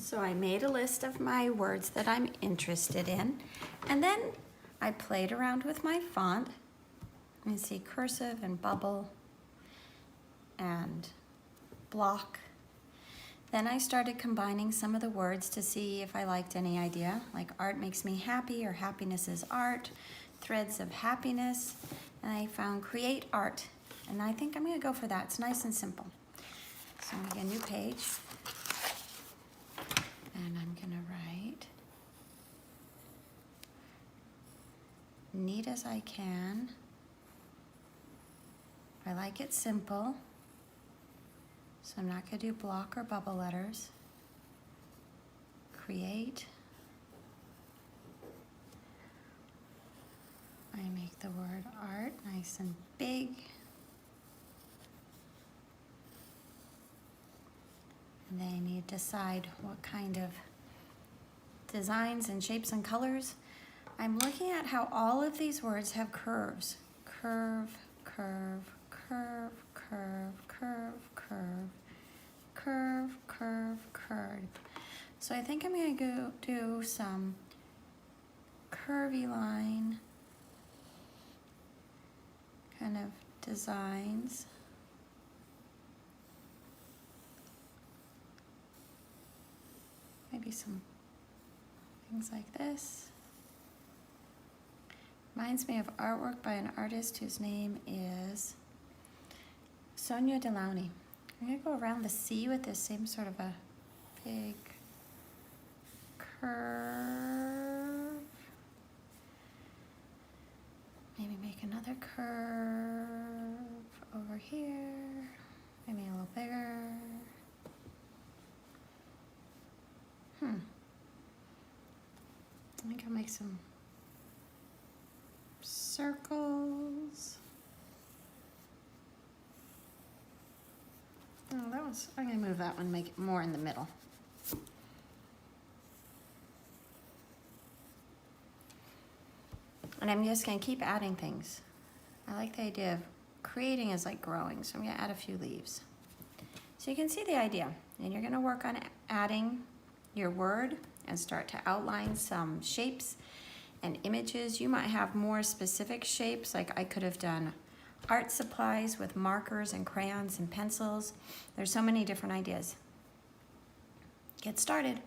So I made a list of my words that I'm interested in, and then I played around with my font. You can see cursive and bubble and block. Then I started combining some of the words to see if I liked any idea, like art makes me happy or happiness is art, threads of happiness, and I found create art. And I think I'm gonna go for that. It's nice and simple. So I'm gonna get a new page. And I'm gonna write neat as I can. I like it simple, so I'm not gonna do block or bubble letters. Create. I make the word art nice and big. And then you decide what kind of designs and shapes and colors. I'm looking at how all of these words have curves. Curve, curve, curve, curve, curve, curve, curve, curve, curve. So I think I'm gonna go do some curvy line kind of designs. Maybe some things like this. Reminds me of artwork by an artist whose name is Sonia Delaunay. I'm gonna go around the C with this same sort of a big curve. Maybe make another curve over here. Maybe a little bigger. I think I'll make some circles. Oh, I'm gonna move that one, make it more in the middle. And I'm just gonna keep adding things. I like the idea of creating is like growing, so I'm gonna add a few leaves. So you can see the idea, and you're gonna work on adding your word and start to outline some shapes and images. You might have more specific shapes, like I could have done art supplies with markers and crayons and pencils. There's so many different ideas. Get started.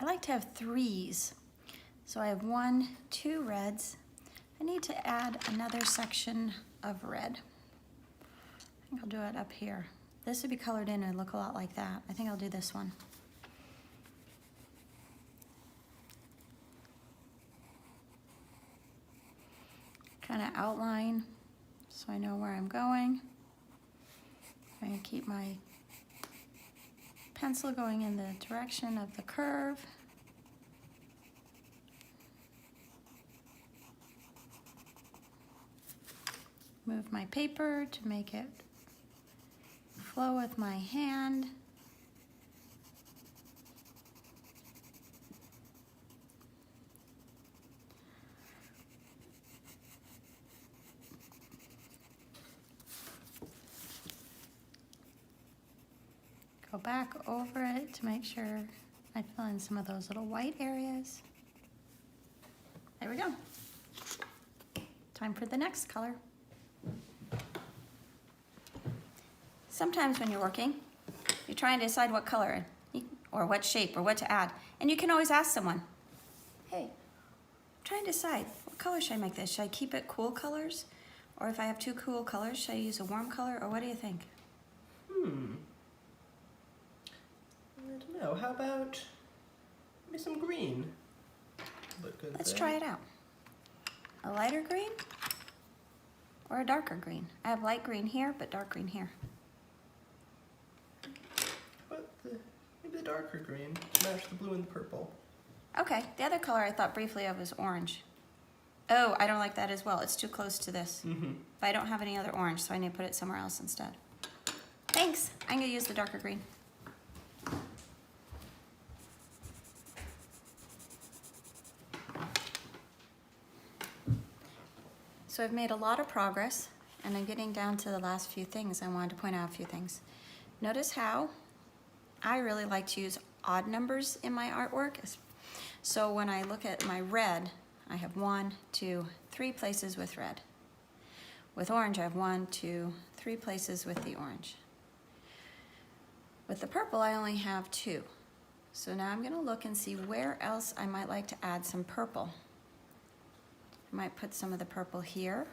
I like to have threes. So I have 1, 2 reds. I need to add another section of red. I think I'll do it up here. This would be colored in and look a lot like that. I think I'll do this one. Kind of outline so I know where I'm going. I'm going to keep my pencil going in the direction of the curve. Move my paper to make it flow with my hand. Go back over it to make sure I fill in some of those little white areas. There we go. Time for the next color. Sometimes when you're working, you're trying to decide what color or what shape or what to add. And you can always ask someone, hey, I'm trying to decide what color should I make this? Should I keep it cool colors? Or if I have 2 cool colors, should I use a warm color? Or what do you think? I don't know. How about maybe some green? Look good. Let's try it out. A lighter green or a darker green? I have light green here, but dark green here. Maybe the darker green to match the blue and the purple. Okay, the other color I thought briefly of was orange. Oh, I don't like that as well. It's too close to this. But I don't have any other orange, so I need to put it somewhere else instead. Thanks. I'm going to use the darker green. So I've made a lot of progress, and I'm getting down to the last few things. I wanted to point out a few things. Notice how I really like to use odd numbers in my artwork. So when I look at my red, I have 1, 2, 3 places with red. With orange, I have 1, 2, 3 places with the orange. With the purple, I only have 2. So now I'm going to look and see where else I might like to add some purple. I might put some of the purple here.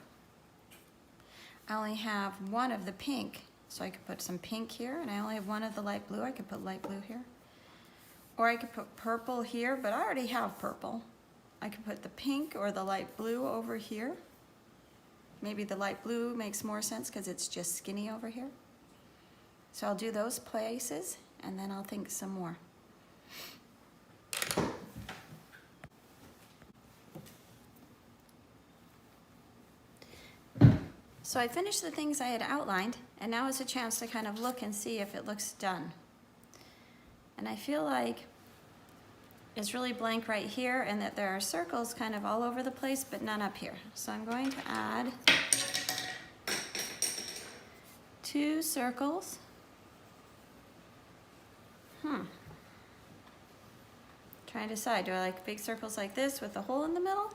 I only have 1 of the pink, so I could put some pink here, and I only have 1 of the light blue. I could put light blue here. Or I could put purple here, but I already have purple. I could put the pink or the light blue over here. Maybe the light blue makes more sense because it's just skinny over here. So I'll do those places, and then I'll think some more. So I finished the things I had outlined, and now is a chance to kind of look and see if it looks done. And I feel like it's really blank right here, and that there are circles kind of all over the place, but none up here. So I'm going to add 2 circles. Trying to decide, do I like big circles like this with a hole in the middle?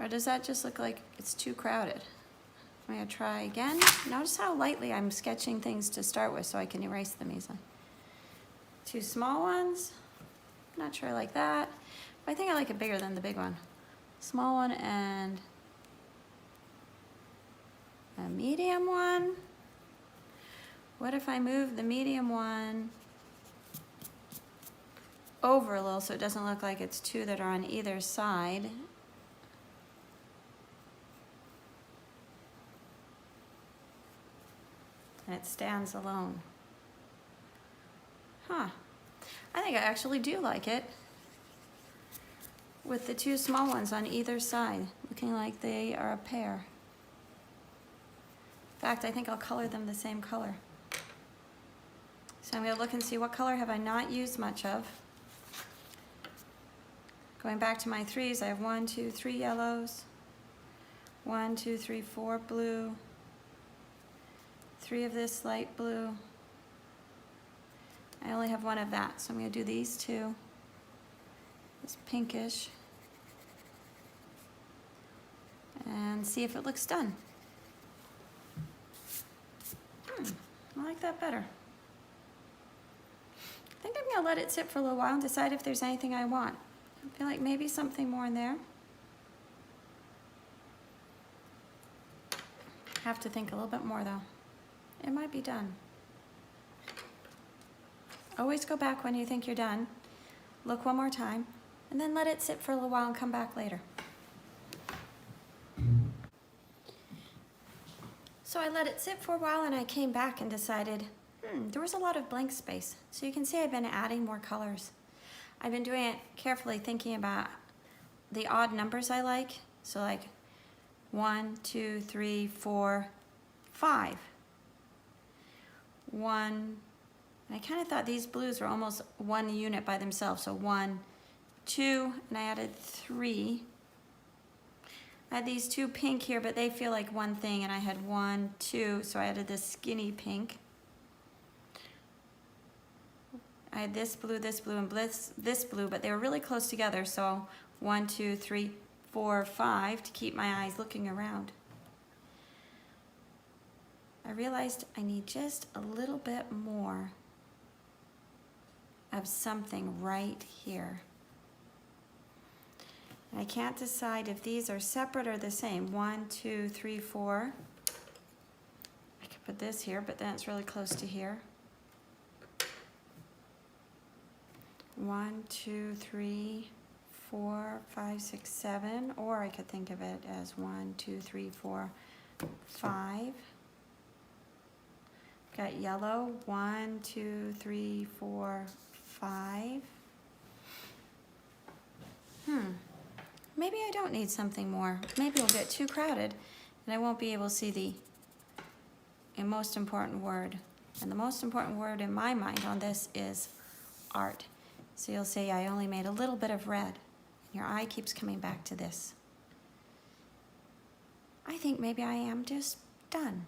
Or does that just look like it's too crowded? I'm going to try again. Notice how lightly I'm sketching things to start with so I can erase them easily. 2 small ones. Not sure I like that. But I think I like it bigger than the big one. Small one and a medium one. What if I move the medium one over a little so it doesn't look like it's 2 that are on either side? And it stands alone. I think I actually do like it with the 2 small ones on either side, looking like they are a pair. In fact, I think I'll color them the same color. So I'm going to look and see what color have I not used much of. Going back to my 3s, I have 1, 2, 3 yellows, 1, 2, 3, 4 blue, 3 of this light blue. I only have 1 of that, so I'm going to do these 2. This pinkish. And see if it looks done. I like that better. I think I'm I'll let it sit for a little while and decide if there's anything I want. I feel like maybe something more in there. Have to think a little bit more though. It might be done. Always go back when you think you're done. Look one more time, and then let it sit for a little while and come back later. So I let it sit for a while and I came back and decided, there was a lot of blank space. So you can see I've been adding more colors. I've been doing it carefully, thinking about the odd numbers I like. So like 1, 2, 3, 4, 5. 1, and I kind of thought these blues were almost one unit by themselves. So 1, 2, and I added 3. I had these 2 pink here, but they feel like one thing, and I had 1, 2, so I added this skinny pink. I had this blue, and this blue, but they were really close together, so 1, 2, 3, 4, 5 to keep my eyes looking around. I realized I need just a little bit more of something right here. I can't decide if these are separate or the same. 1, 2, 3, 4. I could put this here, but then it's really close to here. 1, 2, 3, 4, 5, 6, 7. Or I could think of it as 1, 2, 3, 4, 5. Got yellow. 1, 2, 3, 4, 5. Maybe I don't need something more. Maybe it'll get too crowded and I won't be able to see the most important word. And the most important word in my mind on this is art. So you'll see I only made a little bit of red. And your eye keeps coming back to this. I think maybe I am just done.